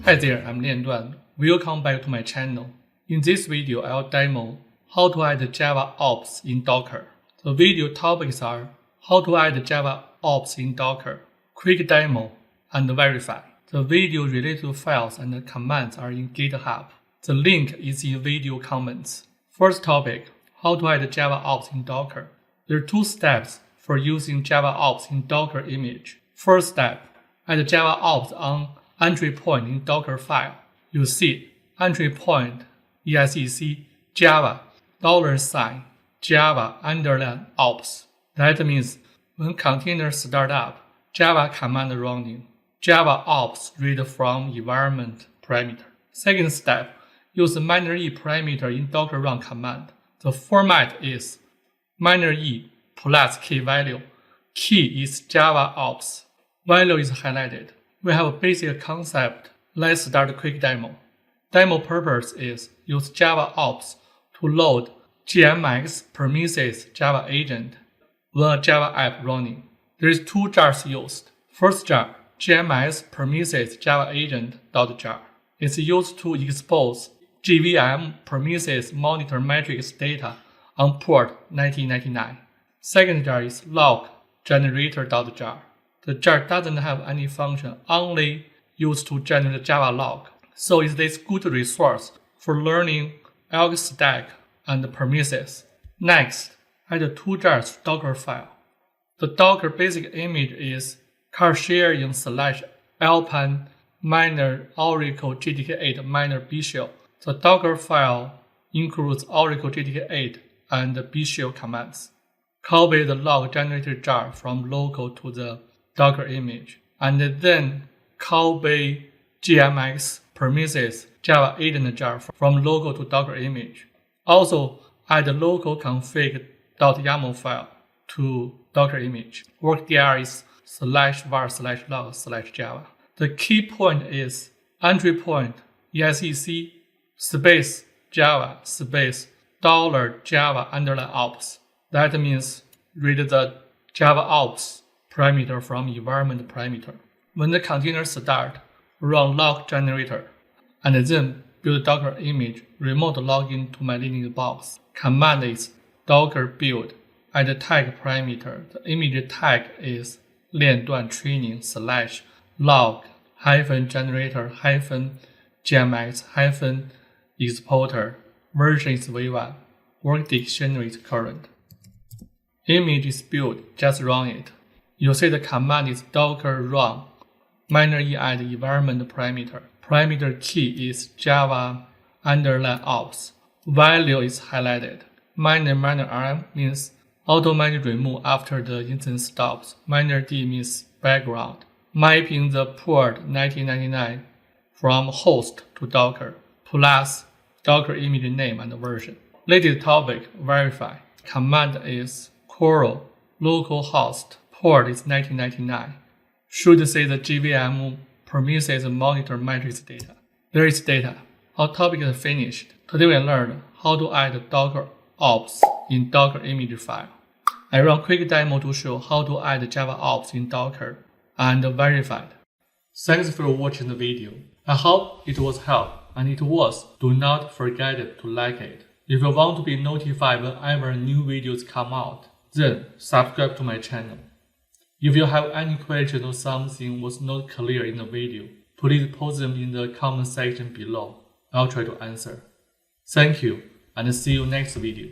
Hi there, I'm Lian Duan. Welcome back to my channel. In this video, I'll demo how to add Java ops in Docker. The video topics are how to add Java ops in Docker, quick demo, and verify. The video related files and commands are in GitHub. The link is in video comments. First topic, how to add Java ops in Docker. There are two steps for using Java ops in Docker image. First step, add Java ops on entry point in Dockerfile. You see entry point exec java $ java _ ops. That means when container start up, Java command running, Java ops read from environment parameter. Second step, use -e parameter in Docker run command. The format is -e plus key value. Key is Java ops. Value is highlighted. We have a basic concept. Let's start a quick demo. Demo purpose is use Java ops to load GMX permisses Java agent when a Java app running. There is two jars used. First jar, GMX permisses Java agent.jar. It's used to expose JVM permisses monitor metrics data on port 1999. Second jar is log generator.jar. The jar doesn't have any function, only used to generate Java log. So is this good resource for learning elk stack and permisses. Next, add two jars to Dockerfile. The Docker basic image is car sharing / alpan -oracle GTK8 -bshell. The Dockerfile includes Oracle GTK8 and bshell commands. Copy the log generator jar from local to the Docker image, and then copy GMX permisses Java agent jar from local to Docker image. Also, add the local config.yaml file to Docker image. Workdir is /var/log/java. The key point is entry point exec space java space $java _ ops. That means read the Java ops parameter from environment parameter. When the container start, run log generator, and then build Docker image, remote login to my Linux box. Command is docker build, add tag parameter. The image tag is lianduan training / log -generator -gmx -exporter. Version is v1. Work dictionary is current. Image is built, just run it. You see the command is docker run -e add environment parameter. Parameter key is Java _ ops. Value is highlighted. -rm means automatic remove after the instance stops. -d means background. Mapping the port 1999 from host to Docker, plus Docker image name and version. Latest topic, verify. Command is curl localhost. Port is 1999. Should say the JVM permisses monitor metrics data. There is data. Our topic is finished. Today we learned how to add Docker ops in Docker image file. I run quick demo to show how to add Java ops in Docker and verified. Thanks for watching the video. I hope it was helpful, and it was. Do not forget to like it. If you want to be notified whenever new videos come out, then subscribe to my channel. If you have any question or something was not clear in the video, please post them in the comment section below. I'll try to answer. Thank you, and see you next video.